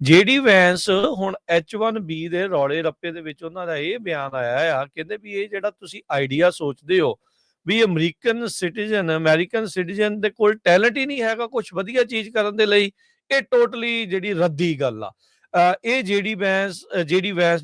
ਜੇਡੀ ਵੈਂਸ ਹੁਣ H1B ਦੇ ਰੌਲੇ ਰੱਪੇ ਦੇ ਵਿੱਚ ਉਹਨਾਂ ਦਾ ਇਹ ਬਿਆਨ ਆਇਆ ਆ, ਕਹਿੰਦੇ ਵੀ ਇਹ ਜਿਹੜਾ ਤੁਸੀਂ ਆਈਡੀਆ ਸੋਚਦੇ ਹੋ ਵੀ ਅਮਰੀਕਨ ਸਿਟੀਜ਼ਨ ਦੇ ਕੋਲ ਟੈਲੈਂਟ ਹੀ ਨਹੀਂ ਹੈਗਾ ਕੁਝ ਵਧੀਆ ਚੀਜ਼ ਕਰਨ ਦੇ ਲਈ, ਇਹ ਟੋਟਲੀ ਜਿਹੜੀ ਰੱਦੀ ਗੱਲ ਆ। ਇਹ ਜੇਡੀ ਵੈਂਸ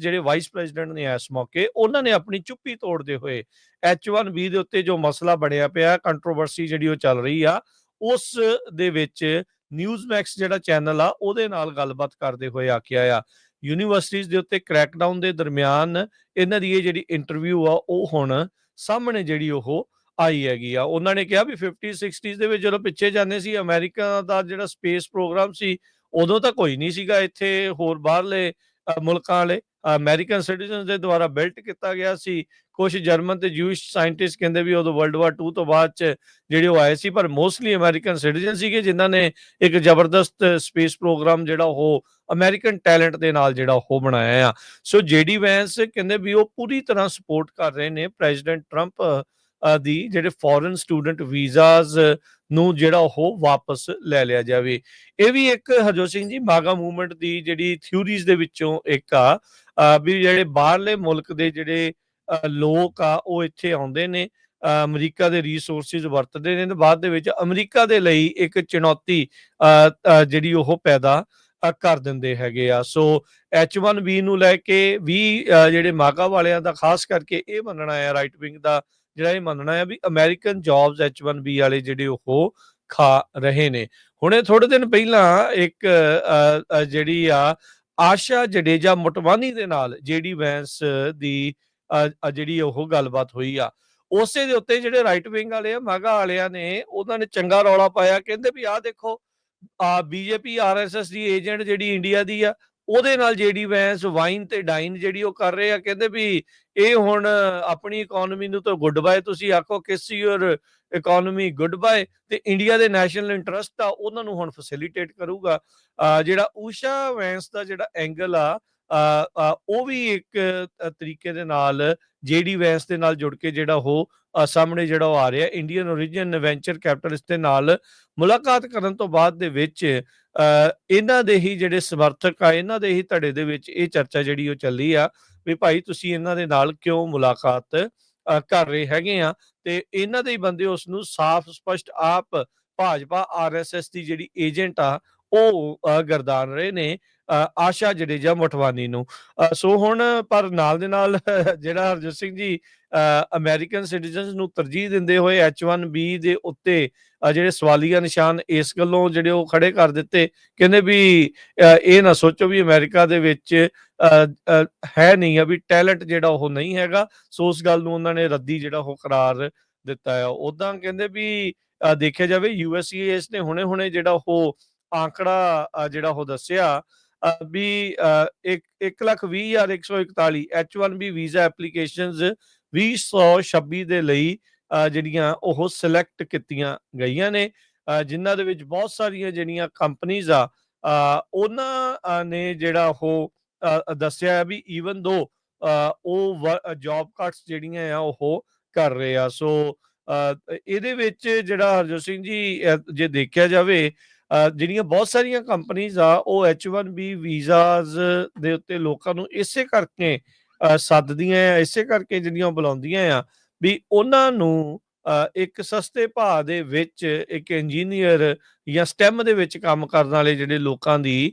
ਜਿਹੜੇ ਵਾਈਸ ਪ੍ਰੈਜ਼ੀਡੈਂਟ ਨੇ ਇਸ ਮੌਕੇ, ਉਹਨਾਂ ਨੇ ਆਪਣੀ ਚੁੱਪੀ ਤੋੜਦੇ ਹੋਏ H1B ਦੇ ਉੱਤੇ ਜੋ ਮਸਲਾ ਬਣਿਆ ਪਿਆ, ਕੰਟਰੋਵਰਸੀ ਜਿਹੜੀ ਉਹ ਚੱਲ ਰਹੀ ਆ, ਉਸ ਦੇ ਵਿੱਚ ਨਿਊਜ਼ਮੈਕਸ ਜਿਹੜਾ ਚੈਨਲ ਆ ਉਹਦੇ ਨਾਲ ਗੱਲਬਾਤ ਕਰਦੇ ਹੋਏ ਆਖਿਆ ਆ ਯੂਨੀਵਰਸਿਟੀਜ਼ ਦੇ ਉੱਤੇ ਕ੍ਰੈਕਡਾਊਨ ਦੇ ਦਰਮਿਆਨ ਇਹਨਾਂ ਦੀ ਇਹ ਜਿਹੜੀ ਇੰਟਰਵਿਊ ਆ ਉਹ ਹੁਣ ਸਾਹਮਣੇ ਜਿਹੜੀ ਉਹ ਆਈ ਹੈਗੀ ਆ। ਉਹਨਾਂ ਨੇ ਕਿਹਾ ਵੀ 50-60 ਦੇ ਵਿੱਚ ਜਦੋਂ ਪਿੱਛੇ ਜਾਂਦੇ ਸੀ, ਅਮਰੀਕਾ ਦਾ ਜਿਹੜਾ ਸਪੇਸ ਪ੍ਰੋਗਰਾਮ ਸੀ ਉਦੋਂ ਤਾਂ ਕੋਈ ਨਹੀਂ ਸੀਗਾ ਇੱਥੇ, ਹੋਰ ਬਾਹਰਲੇ ਮੁਲਕਾਂ ਵਾਲੇ ਅਮਰੀਕਨ ਸਿਟੀਜ਼ਨ ਦੇ ਦੁਆਰਾ ਬਿਲਟ ਕੀਤਾ ਗਿਆ ਸੀ। ਕੁਝ ਜਰਮਨ ਤੇ ਜੂਇਸ਼ ਸਾਇੰਟਿਸਟ ਕਹਿੰਦੇ ਵੀ ਉਦੋਂ ਵਰਲਡ ਵਾਰ 2 ਤੋਂ ਬਾਅਦ ਚ ਜਿਹੜੇ ਉਹ ਆਏ ਸੀ, ਪਰ ਮੋਸਟਲੀ ਅਮਰੀਕਨ ਸਿਟੀਜ਼ਨ ਸੀਗੇ ਜਿਨ੍ਹਾਂ ਨੇ ਇੱਕ ਜ਼ਬਰਦਸਤ ਸਪੇਸ ਪ੍ਰੋਗਰਾਮ ਜਿਹੜਾ ਉਹ ਅਮਰੀਕਨ ਟੈਲੈਂਟ ਦੇ ਨਾਲ ਜਿਹੜਾ ਉਹ ਬਣਾਇਆ ਆ। ਸੋ ਜੇਡੀ ਵੈਂਸ ਕਹਿੰਦੇ ਵੀ ਉਹ ਪੂਰੀ ਤਰ੍ਹਾਂ ਸਪੋਰਟ ਕਰ ਰਹੇ ਨੇ ਪ੍ਰੈਜ਼ੀਡੈਂਟ ਟਰੰਪ ਦੀ ਜਿਹੜੇ ਫੋਰਨ ਸਟੂਡੈਂਟ ਵੀਜ਼ਾਸ ਨੂੰ ਜਿਹੜਾ ਉਹ ਵਾਪਸ ਲੈ ਲਿਆ ਜਾਵੇ। ਇਹ ਵੀ ਇੱਕ ਹਰਜੋਤ ਸਿੰਘ ਜੀ ਮਾਗਾ ਮੂਵਮੈਂਟ ਦੀ ਜਿਹੜੀ ਥਿਊਰੀਜ਼ ਦੇ ਵਿੱਚੋਂ ਇੱਕ ਆ, ਵੀ ਜਿਹੜੇ ਬਾਹਰਲੇ ਮੁਲਕ ਦੇ ਜਿਹੜੇ ਲੋਕ ਆ ਉਹ ਇੱਥੇ ਆਉਂਦੇ ਨੇ, ਅਮਰੀਕਾ ਦੇ ਰਿਸੋਰਸਿਸ ਵਰਤਦੇ ਨੇ ਤੇ ਬਾਅਦ ਦੇ ਵਿੱਚ ਅਮਰੀਕਾ ਦੇ ਲਈ ਇੱਕ ਚੁਣੌਤੀ ਜਿਹੜੀ ਉਹ ਪੈਦਾ ਕਰ ਦਿੰਦੇ ਹੈਗੇ ਆ। ਸੋ H1B ਨੂੰ ਲੈ ਕੇ ਵੀ ਜਿਹੜੇ ਮਾਗਾ ਵਾਲਿਆਂ ਦਾ ਖਾਸ ਕਰਕੇ ਇਹ ਮੰਨਣਾ ਹੈ, ਰਾਈਟ ਵਿੰਗ ਦਾ ਜਿਹੜਾ ਇਹ ਮੰਨਣਾ ਹੈ ਵੀ ਅਮਰੀਕਨ ਜੌਬਸ H1B ਵਾਲੇ ਜਿਹੜੇ ਉਹ ਖਾ ਰਹੇ ਨੇ। ਹੁਣੇ ਥੋੜੇ ਦਿਨ ਪਹਿਲਾਂ ਇੱਕ ਜਿਹੜੀ ਆ ਆਸ਼ਾ ਜਡੇਜਾ ਮੋਟਵਾਨੀ ਦੇ ਨਾਲ ਜੇਡੀ ਵੈਂਸ ਦੀ ਜਿਹੜੀ ਉਹ ਗੱਲਬਾਤ ਹੋਈ ਆ, ਉਸੇ ਦੇ ਉੱਤੇ ਜਿਹੜੇ ਰਾਈਟ ਵਿੰਗ ਵਾਲੇ ਆ ਮਾਗਾ ਵਾਲਿਆਂ ਨੇ ਉਹਨਾਂ ਨੇ ਚੰਗਾ ਰੌਲਾ ਪਾਇਆ। ਕਹਿੰਦੇ ਵੀ ਆਹ ਦੇਖੋ ਬੀਜੇਪੀ RSS ਦੀ ਏਜੰਟ ਜਿਹੜੀ ਇੰਡੀਆ ਦੀ ਆ ਉਹਦੇ ਨਾਲ ਜੇਡੀ ਵੈਂਸ ਵਾਈਨ ਤੇ ਡਾਈਨ ਜਿਹੜੀ ਉਹ ਕਰ ਰਹੇ ਆ। ਕਹਿੰਦੇ ਵੀ ਇਹ ਹੁਣ ਆਪਣੀ ਇਕਨੋਮੀ ਨੂੰ ਤਾਂ ਗੁੱਡ ਬਾਏ ਤੁਸੀਂ ਆਖੋ, ਕਿਸ ਯੂਰ ਇਕਨੋਮੀ ਗੁੱਡ ਬਾਏ, ਤੇ ਇੰਡੀਆ ਦੇ ਨੈਸ਼ਨਲ ਇੰਟਰਸਟ ਆ ਉਹਨਾਂ ਨੂੰ ਹੁਣ ਫੈਸਿਲਿਟੇਟ ਕਰੂਗਾ। ਜਿਹੜਾ ਊਸ਼ਾ ਵੈਂਸ ਦਾ ਜਿਹੜਾ ਐਂਗਲ ਆ ਉਹ ਵੀ ਇੱਕ ਤਰੀਕੇ ਦੇ ਨਾਲ ਜੇਡੀ ਵੈਂਸ ਦੇ ਨਾਲ ਜੁੜ ਕੇ ਜਿਹੜਾ ਉਹ ਸਾਹਮਣੇ ਜਿਹੜਾ ਉਹ ਆ ਰਿਹਾ। ਇੰਡੀਅਨ ਓਰੀਜਨ ਵੈਂਚਰ ਕੈਪੀਟਲਿਸਟ ਦੇ ਨਾਲ ਮੁਲਾਕਾਤ ਕਰਨ ਤੋਂ ਬਾਅਦ ਦੇ ਵਿੱਚ ਇਹਨਾਂ ਦੇ ਹੀ ਜਿਹੜੇ ਸਮਰਥਕ ਆ, ਇਹਨਾਂ ਦੇ ਹੀ ਧੜੇ ਦੇ ਵਿੱਚ ਇਹ ਚਰਚਾ ਜਿਹੜੀ ਉਹ ਚੱਲੀ ਆ ਵੀ ਭਾਈ ਤੁਸੀਂ ਇਹਨਾਂ ਦੇ ਨਾਲ ਕਿਉਂ ਮੁਲਾਕਾਤ ਕਰ ਰਹੇ ਹੈਗੇ ਆ, ਤੇ ਇਹਨਾਂ ਦੇ ਹੀ ਬੰਦੇ ਉਸ ਨੂੰ ਸਾਫ਼ ਸਪਸ਼ਟ ਆਪ ਭਾਜਪਾ RSS ਦੀ ਜਿਹੜੀ ਏਜੰਟ ਆ ਉਹ ਗਰਦਾਨ ਰਹੇ ਨੇ ਆਸ਼ਾ ਜਡੇਜਾ ਮੋਟਵਾਨੀ ਨੂੰ। ਸੋ ਹੁਣ ਪਰ ਨਾਲ ਦੇ ਨਾਲ ਜਿਹੜਾ ਹਰਜੋਤ ਸਿੰਘ ਜੀ ਅਮਰੀਕਨ ਸਿਟੀਜ਼ਨਸ ਨੂੰ ਤਰਜੀਹ ਦਿੰਦੇ ਹੋਏ H1B ਦੇ ਉੱਤੇ ਜਿਹੜੇ ਸਵਾਲੀਆ ਨਿਸ਼ਾਨ ਇਸ ਗੱਲੋਂ ਜਿਹੜੇ ਉਹ ਖੜੇ ਕਰ ਦਿੱਤੇ। ਕਹਿੰਦੇ ਵੀ ਇਹ ਨਾ ਸੋਚੋ ਵੀ ਅਮਰੀਕਾ ਦੇ ਵਿੱਚ ਹੈ ਨਹੀਂ ਆ, ਵੀ ਟੈਲੈਂਟ ਜਿਹੜਾ ਉਹ ਨਹੀਂ ਹੈਗਾ। ਸੋ ਉਸ ਗੱਲ ਨੂੰ ਉਹਨਾਂ ਨੇ ਰੱਦੀ ਜਿਹੜਾ ਉਹ ਕਰਾਰ ਦਿੱਤਾ ਆ। ਉਦਾਂ ਕਹਿੰਦੇ ਵੀ ਦੇਖਿਆ ਜਾਵੇ USCIS ਨੇ ਹੁਣੇ ਜਿਹੜਾ ਉਹ ਆંકੜਾ ਜਿਹੜਾ ਉਹ ਦੱਸਿਆ ਵੀ 1,20,141 H1B ਵੀਜ਼ਾ ਐਪਲੀਕੇਸ਼ਨਸ 2026 ਦੇ ਲਈ ਜਿਹੜੀਆਂ ਉਹ ਸਿਲੈਕਟ ਕੀਤੀਆਂ ਗਈਆਂ ਨੇ, ਜਿਨ੍ਹਾਂ ਦੇ ਵਿੱਚ ਬਹੁਤ ਸਾਰੀਆਂ ਜਿਹੜੀਆਂ ਕੰਪਨੀਆਂ ਆ ਉਹਨਾਂ ਨੇ ਜਿਹੜਾ ਉਹ ਦੱਸਿਆ ਵੀ ਈਵਨ ਦੋ ਉਹ ਜੌਬ ਕੱਟਸ ਜਿਹੜੀਆਂ ਆ ਉਹ ਕਰ ਰਹੇ ਆ। ਸੋ ਇਹਦੇ ਵਿੱਚ ਜਿਹੜਾ ਹਰਜੋਤ ਸਿੰਘ ਜੀ ਜੇ ਦੇਖਿਆ ਜਾਵੇ ਜਿਹੜੀਆਂ ਬਹੁਤ ਸਾਰੀਆਂ ਕੰਪਨੀਆਂ ਆ ਉਹ H1B ਵੀਜ਼ਾਸ ਦੇ ਉੱਤੇ ਲੋਕਾਂ ਨੂੰ ਇਸੇ ਕਰਕੇ ਸੱਦਦੀਆਂ, ਇਸੇ ਕਰਕੇ ਜਿਹੜੀਆਂ ਬੁਲਾਉਂਦੀਆਂ ਆ ਵੀ ਉਹਨਾਂ ਨੂੰ ਇੱਕ ਸਸਤੇ ਭਾਅ ਦੇ ਵਿੱਚ ਇੱਕ ਇੰਜੀਨੀਅਰ ਜਾਂ STEM ਦੇ ਵਿੱਚ ਕੰਮ ਕਰਨ ਵਾਲੇ ਜਿਹੜੇ ਲੋਕਾਂ ਦੀ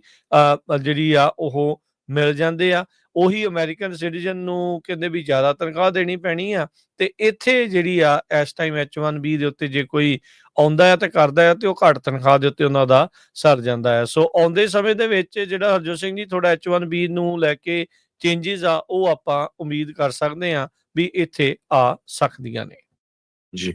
ਜਿਹੜੀ ਆ ਉਹ ਮਿਲ ਜਾਂਦੇ ਆ। ਉਹੀ ਅਮਰੀਕਨ ਸਿਟੀਜ਼ਨ ਨੂੰ ਕਹਿੰਦੇ ਵੀ ਜ਼ਿਆਦਾ ਤਨਖਾਹ ਦੇਣੀ ਪੈਣੀ ਆ, ਤੇ ਇੱਥੇ ਜਿਹੜੀ ਆ ਇਸ ਟਾਈਮ H1B ਦੇ ਉੱਤੇ ਜੇ ਕੋਈ ਆਉਂਦਾ ਆ ਤੇ ਕਰਦਾ ਆ ਤੇ ਉਹ ਘੱਟ ਤਨਖਾਹ ਦੇ ਉੱਤੇ ਉਹਨਾਂ ਦਾ ਸਰ ਜਾਂਦਾ ਹੈ। ਸੋ ਆਉਂਦੇ ਸਮੇਂ ਦੇ ਵਿੱਚ ਜਿਹੜਾ ਹਰਜੋਤ ਸਿੰਘ ਜੀ ਥੋੜਾ H1B ਨੂੰ ਲੈ ਕੇ ਚੇਂਜਿਸ ਆ ਉਹ ਆਪਾਂ ਉਮੀਦ ਕਰ ਸਕਦੇ ਹਾਂ ਵੀ ਇੱਥੇ ਆ ਸਕਦੀਆਂ ਨੇ। ਜੀ